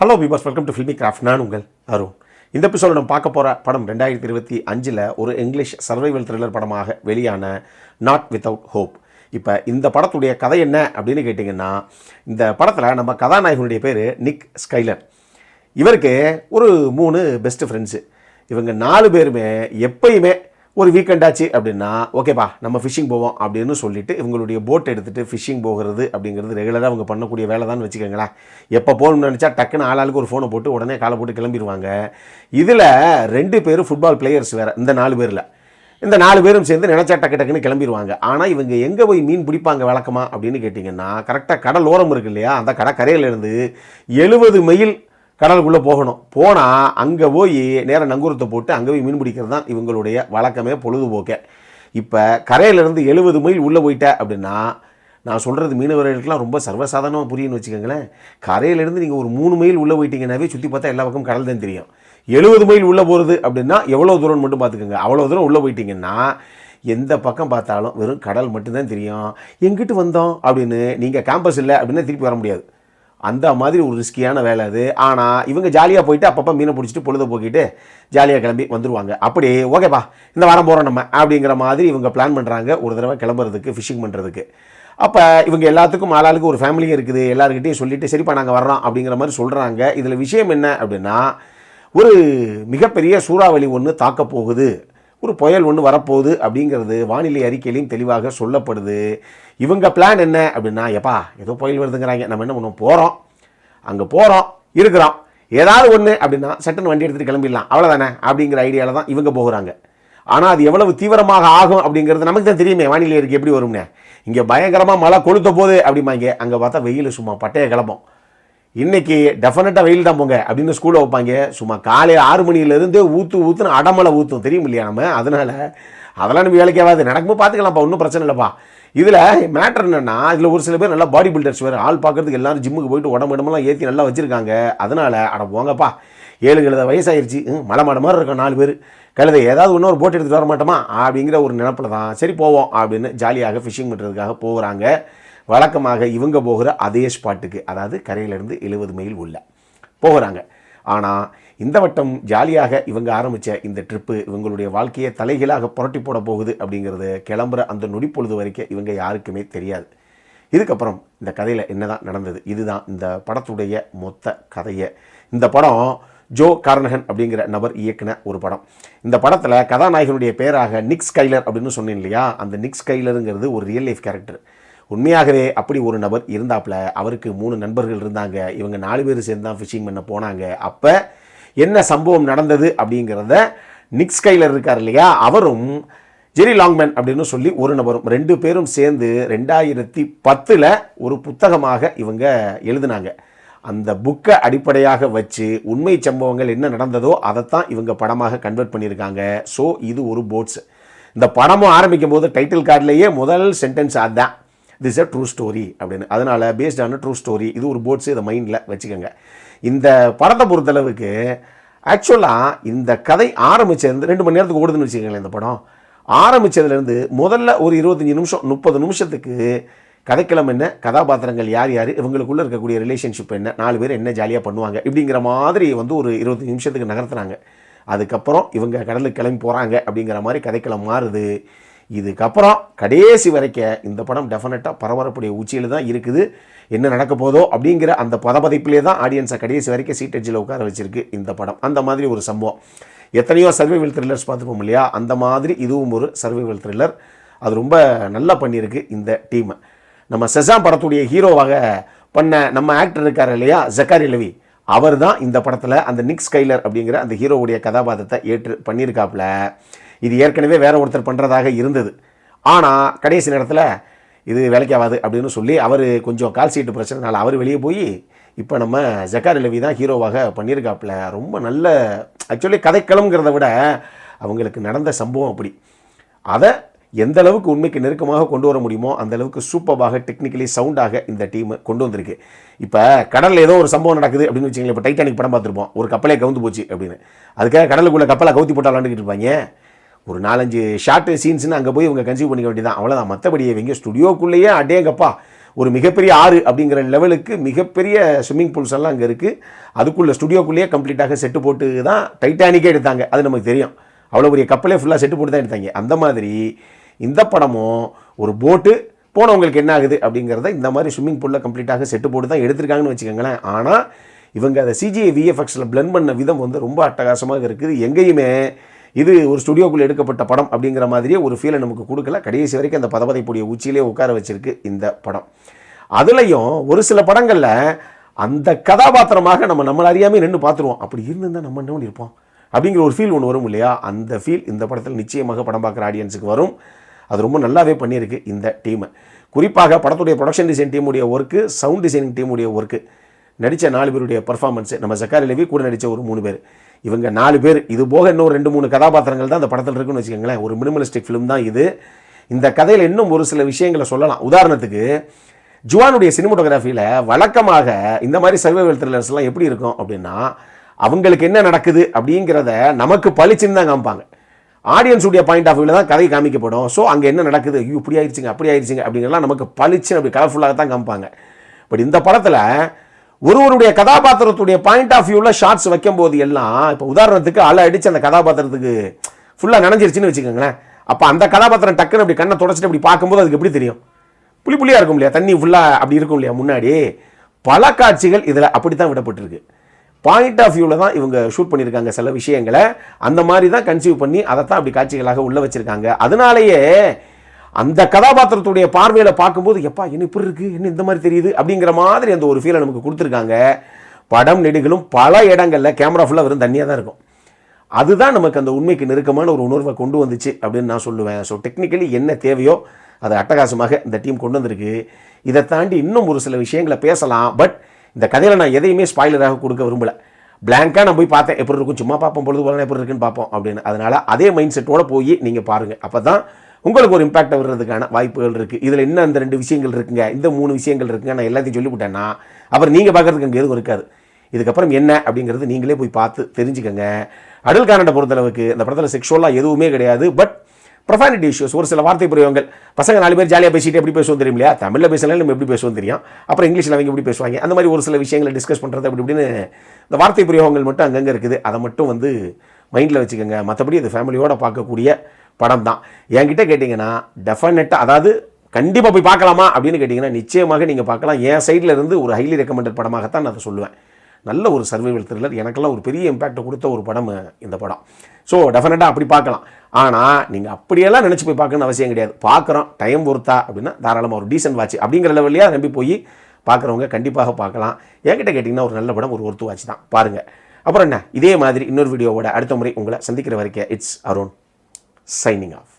Hello பீபாஸ், welcome to Filmi Craft. நான் உங்கள் அருண். இந்த எபிசோட நம்ம பார்க்க போகிற படம் 2025 ஒரு இங்கிலீஷ் சர்வைவல் த்ரில்லர் படமாக வெளியான நாட் வித்தவுட் ஹோப். இப்போ இந்த படத்துடைய கதை என்ன அப்படின்னு கேட்டிங்கன்னா, இந்த படத்தில் நம்ம கதாநாயகனுடைய பேர் நிக் ஸ்கைலர். இவருக்கு ஒரு 3 பெஸ்ட் ஃப்ரெண்ட்ஸு. இவங்க 4 பேருமே எப்பயுமே ஒரு வீக்கெண்ட் ஆச்சு அப்படின்னா ஓகேப்பா நம்ம ஃபிஷ்ஷிங் போவோம் அப்படின்னு சொல்லிட்டு இவங்களுடைய போட் எடுத்துகிட்டு ஃபிஷ்ஷிங் போகிறது அப்படிங்கிறது ரெகுலராக அவங்க பண்ணக்கூடிய வேலை தான் வச்சுக்கோங்களேன். எப்போ போகணும்னு நினச்சா டக்குன்னு ஆளாளுக்கு ஒரு ஃபோனை போட்டு உடனே காலை போட்டு கிளம்பிடுவாங்க. இதில் 2 பேர் ஃபுட்பால் பிளேயர்ஸ் வேறு. இந்த 4 பேரில் இந்த 4 பேரும் சேர்ந்து நினச்சா டக்குன்னு கிளம்பிடுவாங்க. ஆனால் இவங்க எங்கே போய் மீன் பிடிப்பாங்க வழக்கமா அப்படின்னு கேட்டிங்கன்னா, கரெக்டாக கடல் ஓரம் இருக்கு இல்லையா, அந்த கடற்கரையிலேருந்து 70 மைல் கடலுக்குள்ளே போகணும். போனால் அங்கே போய் நேராக நங்கூரத்தை போட்டு அங்கே போய் மீன் பிடிக்கிறது தான் இவங்களுடைய வழக்கமே, பொழுதுபோக்கே. இப்போ கரையிலேருந்து 70 மைல் உள்ளே போயிட்ட அப்படின்னா, நான் சொல்கிறது மீனவர்களுக்கெல்லாம் ரொம்ப சர்வசாதாரணமாக புரியுன்னு வச்சுக்கோங்களேன். கரையிலேருந்து நீங்கள் ஒரு 3 மைல் உள்ளே போயிட்டீங்கன்னாவே சுற்றி பார்த்தா எல்லா பக்கம் கடல் தான் தெரியும். 70 மைல் உள்ளே போகிறது அப்படின்னா எவ்வளோ தூரம்னு மட்டும் பார்த்துக்கோங்க. அவ்வளோ தூரம் உள்ளே போயிட்டீங்கன்னா எந்த பக்கம் பார்த்தாலும் வெறும் கடல் மட்டும்தான் தெரியும். எங்கிட்டு வந்தோம் அப்படின்னு நீங்கள் கேம்பஸ் இல்லை அப்படின்னா திருப்பி வர முடியாது. அந்த மாதிரி ஒரு ரிஸ்கியான வேலை அது. ஆனால் இவங்க ஜாலியாக போயிட்டு அப்பப்போ மீனை பிடிச்சிட்டு பொழுத போக்கிட்டு ஜாலியாக கிளம்பி வந்துடுவாங்க. அப்படி ஓகேப்பா இந்த வாரம் போகிறோம் நம்ம அப்படிங்கிற மாதிரி இவங்க பிளான் பண்ணுறாங்க ஒரு தடவை கிளம்புறதுக்கு, ஃபிஷ்ஷிங் பண்ணுறதுக்கு. அப்போ இவங்க எல்லாத்துக்கும் ஆளாளுக்கு ஒரு ஃபேமிலியும் இருக்குது. எல்லாருக்கிட்டையும் சொல்லிவிட்டு சரிப்பா நாங்கள் வர்றோம் அப்படிங்கிற மாதிரி சொல்கிறாங்க. இதில் விஷயம் என்ன அப்படின்னா, ஒரு மிகப்பெரிய சூறாவளி ஒன்று தாக்க போகுது, ஒரு புயல் ஒன்று வரப்போகுது அப்படிங்கிறது வானிலை அறிக்கையிலையும் தெளிவாக சொல்லப்படுது. இவங்க பிளான் என்ன அப்படின்னா, எப்பா ஏதோ புயல் வருதுங்கிறாங்க, நம்ம என்ன பண்ணுவோம், போகிறோம் அங்கே போகிறோம் இருக்கிறோம், ஏதாவது ஒன்று அப்படின்னா சட்டுன்னு வண்டி எடுத்துகிட்டு கிளம்பிடலாம் அவ்வளோதானே அப்படிங்கிற ஐடியாவில் தான் இவங்க போகிறாங்க. ஆனால் அது எவ்வளவு தீவிரமாக ஆகும் அப்படிங்கிறது நமக்கு தான் தெரியுமே, வானிலை அறிக்கை எப்படி வரும்னே. இங்கே பயங்கரமாக மழை கொளுத்த போகுது அப்படிம்பாங்க, அங்கே பார்த்தா வெயில் சும்மா பட்டையை கிளம்பும். இன்றைக்கி டெஃபினட்டாக வெயில் தான் போங்க அப்படின்னு ஸ்கூலில் வைப்பாங்க. சும்மா காலையில் 6 மணிலேருந்து ஊற்றுன்னு அடமலை ஊற்றும் தெரியும் இல்லையா நம்ம. அதனால் அதெல்லாம் நம்ம வேலைக்காவது நடக்கும்போது பார்த்துக்கலாம்ப்பா, ஒன்றும் பிரச்சனை இல்லைப்பா. இதில் மேட்டர் என்னென்னா, இதில் ஒரு சில பேர் நல்லா பாடி பில்டர்ஸ் வேறு, ஆள் பார்க்குறதுக்கு எல்லோரும் ஜிம்முக்கு போயிட்டு உடம்பெல்லாம் ஏற்றி நல்லா வச்சுருக்காங்க. அதனால் அட போங்கப்பா 7 வயசாயிருச்சு, மலை மாட மாதிரி இருக்கும் 4 பேர் கழுதை, ஏதாவது இன்னொரு போட் எடுத்துகிட்டு வர மாட்டோமா அப்படிங்கிற ஒரு நினப்பில் தான் சரி போவோம் அப்படின்னு ஜாலியாக ஃபிஷ்ஷிங் பண்ணுறதுக்காக போகிறாங்க. வழக்கமாக இவங்க போகிற அதே ஸ்பாட்டுக்கு, அதாவது கரையிலேருந்து 70 மைல் உள்ள போகிறாங்க. ஆனால் இந்த வட்டம் ஜாலியாக இவங்க ஆரம்பித்த இந்த ட்ரிப்பு இவங்களுடைய வாழ்க்கையை தலைகீழாக புரட்டி போட போகுது அப்படிங்கிறது கிளம்புற அந்த நொடிப்பொழுது வரைக்கும் இவங்க யாருக்குமே தெரியாது. இதுக்கப்புறம் இந்த கதையில் என்னதான் நடந்தது, இதுதான் இந்த படத்துடைய மொத்த கதையை. இந்த படம் ஜோ கார்னகன் அப்படிங்கிற நபர் இயக்குன ஒரு படம். இந்த படத்தில் கதாநாயகனுடைய பேராக நிக் ஸ்கைலர் அப்படின்னு சொன்னேன் இல்லையா, அந்த நிக் ஸ்கைலருங்கிறது ஒரு ரியல் லைஃப் கேரக்டர். உண்மையாகவே அப்படி ஒரு நபர் இருந்தாப்புல. அவருக்கு 3 நண்பர்கள் இருந்தாங்க. இவங்க 4 பேர் சேர்ந்து தான் ஃபிஷிங் பண்ண போனாங்க. அப்போ என்ன சம்பவம் நடந்தது அப்படிங்கிறத நிக் ஸ்கைலர் இருக்கார் இல்லையா, அவரும் ஜெரி லாங்மேன் அப்படின்னு சொல்லி ஒரு நபரும் 2 பேரும் சேர்ந்து 2010 ஒரு புத்தகமாக இவங்க எழுதினாங்க. அந்த புக்கை அடிப்படையாக வச்சு உண்மை சம்பவங்கள் என்ன நடந்ததோ அதைத்தான் இவங்க படமாக கன்வெர்ட் பண்ணியிருக்காங்க. ஸோ இது ஒரு போட்ஸ். இந்த படமும் ஆரம்பிக்கும் போது டைட்டில் கார்டிலேயே முதல் சென்டென்ஸ் அதுதான், this is a true story அப்படின்னு. அதனால் பேஸ்டான ட்ரூ ஸ்டோரி, இது ஒரு போட்ஸ், இதை மைண்டில் வச்சுக்கோங்க. இந்த படத்தை பொறுத்தளவுக்கு ஆக்சுவலாக இந்த கதை ஆரம்பித்தது 2 மணி நேரத்துக்கு ஓடுதுன்னு வச்சுக்கோங்களேன். இந்த படம் ஆரம்பித்ததுலேருந்து முதல்ல ஒரு 25 நிமிஷம் 30 நிமிஷத்துக்கு கதைக்களம் என்ன, கதாபாத்திரங்கள் யார் யார், இவங்களுக்குள்ளே இருக்கக்கூடிய ரிலேஷன்ஷிப் என்ன, 4 பேர் என்ன ஜாலியாக பண்ணுவாங்க இப்படிங்கிற மாதிரி ஒரு 25 நிமிஷத்துக்கு நகர்த்துனாங்க. அதுக்கப்புறம் இவங்க கடலுக்கு கிளம்பி போகிறாங்க அப்படிங்கிற மாதிரி கதைக்களம் மாறுது. இதுக்கப்புறம் கடைசி வரைக்கும் இந்த படம் டெஃபினட்டாக பரபரப்புடைய உச்சியில் தான் இருக்குது. என்ன நடக்க போதோ அப்படிங்கிற அந்த பதப்பதைப்பிலே தான் ஆடியன்ஸை கடைசி வரைக்கும் சீட் எட்ஜில் உட்கார வச்சிருக்கு இந்த படம். அந்த மாதிரி ஒரு சம்பவம். எத்தனையோ சர்வைவல் த்ரில்லர்ஸ் பார்த்துப்போம் இல்லையா, அந்த மாதிரி இதுவும் ஒரு சர்வைவல் த்ரில்லர். அது ரொம்ப நல்லா பண்ணியிருக்கு இந்த டீம். நம்ம செசாம் படத்துடைய ஹீரோவாக பண்ண நம்ம ஆக்டர் இருக்கார் இல்லையா, ஜக்காரி லெவி, அவர் தான் இந்த படத்தில் அந்த நிக் ஸ்கைலர் அப்படிங்கிற அந்த ஹீரோவுடைய கதாபாத்திரத்தை ஏற்று பண்ணியிருக்காப்புல. இது ஏற்கனவே வேற ஒருத்தர் பண்ணுறதாக இருந்தது. ஆனால் கடைசி நேரத்தில் இது வேலைக்காகாது அப்படின்னு சொல்லி அவர் கொஞ்சம் கால் சீட்டு பிரச்சனைனால அவர் வெளியே போய் இப்போ நம்ம ஜக்காரி லெவி தான் ஹீரோவாக பண்ணியிருக்காப்புல. ரொம்ப நல்ல ஆக்சுவலி கதைக்களம்ங்கிறத விட அவங்களுக்கு நடந்த சம்பவம் அப்படி, அதை எந்த அளவுக்கு உண்மைக்கு நெருக்கமாக கொண்டு வர முடியுமோ அந்த அளவுக்கு சூப்பராக டெக்னிக்கலி சவுண்டாக இந்த டீம் கொண்டு வந்திருக்கு. இப்போ கடலில் ஏதோ ஒரு சம்பவம் நடக்குது அப்படின்னு வச்சுக்கோங்களேன். இப்போ டைட்டானிக் படம் பார்த்துருப்போம், ஒரு கப்பலே கவுந்து போச்சு அப்படின்னு. அதுக்காக கடலுக்குள்ளே கப்பலை கவுத்தி போட்டு விளாண்டுக்கிட்டு இருப்பாங்க. ஒரு 4-5 ஷார்ட்டு சீன்ஸ்னு அங்கே போய் இவங்க கன்சீவ் பண்ணிக்க வேண்டியதான், அவ்வளோதான். மற்றபடி இவங்க ஸ்டுடியோக்குள்ளேயே அடேங்கப்பா ஒரு மிகப்பெரிய ஆறு அப்படிங்கிற லெவலுக்கு மிகப்பெரிய ஸ்விம்மிங் பூல்ஸ் எல்லாம் அங்கே இருக்குது. அதுக்குள்ளே ஸ்டுடியோக்குள்ளேயே கம்ப்ளீட்டாக செட்டு போட்டு தான் டைட்டானிக்கே எடுத்தாங்க. அது நமக்கு தெரியும். அவ்வளோ பெரிய கப்பலே ஃபுல்லாக செட்டு போட்டு தான் எடுத்தாங்க. அந்த மாதிரி இந்த படமும் ஒரு போட்டு போனவங்களுக்கு என்ன ஆகுது அப்படிங்கிறத இந்த மாதிரி ஸ்விம்மிங் பூலில் கம்ப்ளீட்டாக செட்டு போட்டு தான் எடுத்திருக்காங்கன்னு வச்சுக்கோங்களேன். ஆனால் இவங்க அதை சிஜிஐ விஎஃப்எக்ஸில் பிளெண்ட் பண்ண விதம் வந்து ரொம்ப அட்டகாசமாக இருக்குது. எங்கேயுமே இது ஒரு ஸ்டுடியோக்குள்ளே எடுக்கப்பட்ட படம் அப்படிங்கிற மாதிரியே ஒரு ஃபீலை நமக்கு கொடுக்கல. கடைசி வரைக்கும் அந்த பதபதைப்புடைய உச்சியிலே உட்கார வச்சிருக்கு இந்த படம். அதுலேயும் ஒரு சில படங்களில் அந்த கதாபாத்திரமாக நம்மளை அறியாமல் நின்று பார்த்துருவோம். அப்படி இருந்திருந்தால் நம்ம என்ன இருப்போம் அப்படிங்கிற ஒரு ஃபீல் ஒன்று வரும் இல்லையா? அந்த ஃபீல் இந்த படத்தில் நிச்சயமாக படம் பார்க்குற ஆடியன்ஸுக்கு வரும். அது ரொம்ப நல்லாவே பண்ணியிருக்கு இந்த டீமை. குறிப்பாக படத்துடைய ப்ரொடக்ஷன் டிசைன் டீமுடைய ஒர்க்கு, சவுண்ட் டிசைனிங் டீமுடைய ஒர்க்கு, நடித்த 4 பேருடைய பர்ஃபார்மன்ஸு, நம்ம ஜக்காரி லெவி கூட நடித்த ஒரு 3 பேர், இவங்க 4 பேர், இது போக இன்னும் 2-3 கதாபாத்திரங்கள் தான் அந்த படத்தில் இருக்குன்னு வச்சுக்கோங்களேன். ஒரு மினிமலிஸ்டிக் ஃபிலிம் தான் இது. இந்த கதையில் இன்னும் ஒரு சில விஷயங்களை சொல்லலாம். உதாரணத்துக்கு ஜுவானுடைய சினிமோட்டோகிராஃபியில் வழக்கமாக இந்த மாதிரி சர்வைவல் த்ரில்லர்ஸ்லாம் எப்படி இருக்கும் அப்படின்னா, அவங்களுக்கு என்ன நடக்குது அப்படிங்கிறத நமக்கு பளிச்சுன்னு தான் காமிப்பாங்க. ஆடியன்ஸுடைய பாயிண்ட் ஆஃப் வியூவில் தான் கதை காமிக்கப்படும். ஸோ அங்கே என்ன நடக்குது, ஐயோ இப்படி ஆயிடுச்சுங்க அப்படி ஆயிடுச்சுங்க அப்படிங்கிறலாம் நமக்கு பளிச்சுன்னு அப்படி கலர்ஃபுல்லாக தான் காமிப்பாங்க. பட் இந்த படத்தில் ஒருவருடைய கதாபாத்திரத்துடைய பாயிண்ட் ஆஃப் வியூவில் ஷார்ட்ஸ் வைக்கும்போது எல்லாம், இப்போ உதாரணத்துக்கு அலை அடித்து அந்த கதாபாத்திரத்துக்கு ஃபுல்லாக நனைஞ்சிருச்சுன்னு வச்சுக்கோங்களேன். அப்போ அந்த கதாபாத்திரம் டக்குன்னு அப்படி கண்ணை தொடச்சிட்டு அப்படி பார்க்கும்போது அதுக்கு எப்படி தெரியும்? புளியாக இருக்கும் இல்லையா, தண்ணி ஃபுல்லாக அப்படி இருக்கும் இல்லையா முன்னாடி. பல காட்சிகள் இதில் அப்படி தான் விடப்பட்டிருக்கு. பாயிண்ட் ஆஃப் வியூவில் தான் இவங்க ஷூட் பண்ணியிருக்காங்க சில விஷயங்களை. அந்த மாதிரி தான் கன்சீவ் பண்ணி அதை தான் அப்படி காட்சிகளாக உள்ள வச்சுருக்காங்க. அதனாலேயே அந்த கதாபாத்திரத்துடைய பார்வையில் பார்க்கும்போது எப்பா என்ன இப்படி இருக்குது, என்ன இந்த மாதிரி தெரியுது அப்படிங்கிற மாதிரி அந்த ஒரு ஃபீலை நமக்கு கொடுத்துருக்காங்க. படம் நெடுகளும் பல இடங்களில் கேமரா ஃபுல்லாக வெறும் தண்ணியாக தான் இருக்கும். அதுதான் நமக்கு அந்த உண்மைக்கு நெருக்கமான ஒரு உணர்வை கொண்டு வந்துச்சு அப்படின்னு நான் சொல்லுவேன். ஸோ டெக்னிக்கலி என்ன தேவையோ அதை அட்டகாசமாக இந்த டீம் கொண்டு வந்திருக்கு. இதை தாண்டி இன்னும் ஒரு சில விஷயங்களை பேசலாம். பட் இந்த கதையில் நான் எதையுமே ஸ்பாயிலராக கொடுக்க விரும்பலை. பிளாங்காக நான் போய் பார்த்தேன், எப்படி இருக்கும் சும்மா பார்ப்போம், பொழுது போல எப்படி இருக்குன்னு பார்ப்போம் அப்படின்னு. அதனால் அதே மைண்ட் செட்டோடு போய் நீங்கள் பாருங்கள். அப்போ தான் உங்களுக்கு ஒரு இம்பாக்டை வர்றதுக்கான வாய்ப்புகள் இருக்குது. இதில் இன்னும் அந்த 2 விஷயங்கள் இருக்குங்க, இந்த 3 விஷயங்கள் இருக்குங்க, நான் எல்லாத்தையும் சொல்லிவிட்டேன்னா அப்புறம் நீங்கள் பார்க்குறதுக்கு அங்கே எதுவும் இருக்காது. இதுக்கப்புறம் என்ன அப்படிங்கிறது நீங்களே போய் பார்த்து தெரிஞ்சுக்கங்க. அடல் கானண்டை பொறுத்தளவுக்கு இந்த படத்தில் செக்ஷுவலாக எதுவுமே கிடையாது. பட் ப்ரொஃபானிட்டி இஷ்யூஸ், ஒரு சில வார்த்தை பிரயோகங்கள், பசங்க 4 பேர் ஜாலியாக பேசிட்டு எப்படி பேசுவோம் தெரியும் இல்லையா? தமிழில் பேசலாம் நம்ம எப்படி பேசுவோம் தெரியும், அப்புறம் இங்கிலீஷில் அவங்க எப்படி பேசுவாங்க, அந்த மாதிரி ஒரு சில விஷயங்களை டிஸ்கஸ் பண்ணுறது அப்படி இப்படின்னு இந்த வார்த்தை பிரயோகங்கள் மட்டும் அங்கங்கே இருக்குது. அதை மட்டும் வந்து மைண்டில் வச்சுக்கோங்க. மற்றபடி அது ஃபேமிலியோடு பார்க்கக்கூடிய படம் தான். என்கிட்ட கேட்டிங்கன்னா டெஃபினட்டாக, அதாவது கண்டிப்பாக போய் பார்க்கலாமா அப்படின்னு கேட்டிங்கன்னா நிச்சயமாக நீங்கள் பார்க்கலாம். என் சைடில் இருந்து ஒரு ஹைலி ரெக்கமெண்டட் படமாகத்தான் நான் அதை சொல்லுவேன். நல்ல ஒரு சர்வைவல் த்ரில்லர், எனக்கெல்லாம் ஒரு பெரிய இம்பேக்டை கொடுத்த ஒரு படம் இந்த படம். ஸோ டெஃபினட்டாக அப்படி பார்க்கலாம். ஆனால் நீங்கள் அப்படியெல்லாம் நினச்சி போய் பார்க்கணும்னு அவசியம் கிடையாது. பார்க்குறோம், டைம் பொறுத்தா அப்படின்னா தாராளமாக ஒரு டீசென்ட் வாட்ச் அப்படிங்கிற லெவல்லையா நம்பி போய் பார்க்குறவங்க கண்டிப்பாக பார்க்கலாம். என்கிட்ட கேட்டிங்கன்னா ஒரு நல்ல படம், ஒரு ஒர்த்து வாட்ச் தான், பாருங்கள். அப்புறம் என்ன, இதே மாதிரி இன்னொரு வீடியோவோட அடுத்த முறை உங்களை சந்திக்கிற வரைக்கும் இட்ஸ் அருண் சைனிங் ஆஃப்.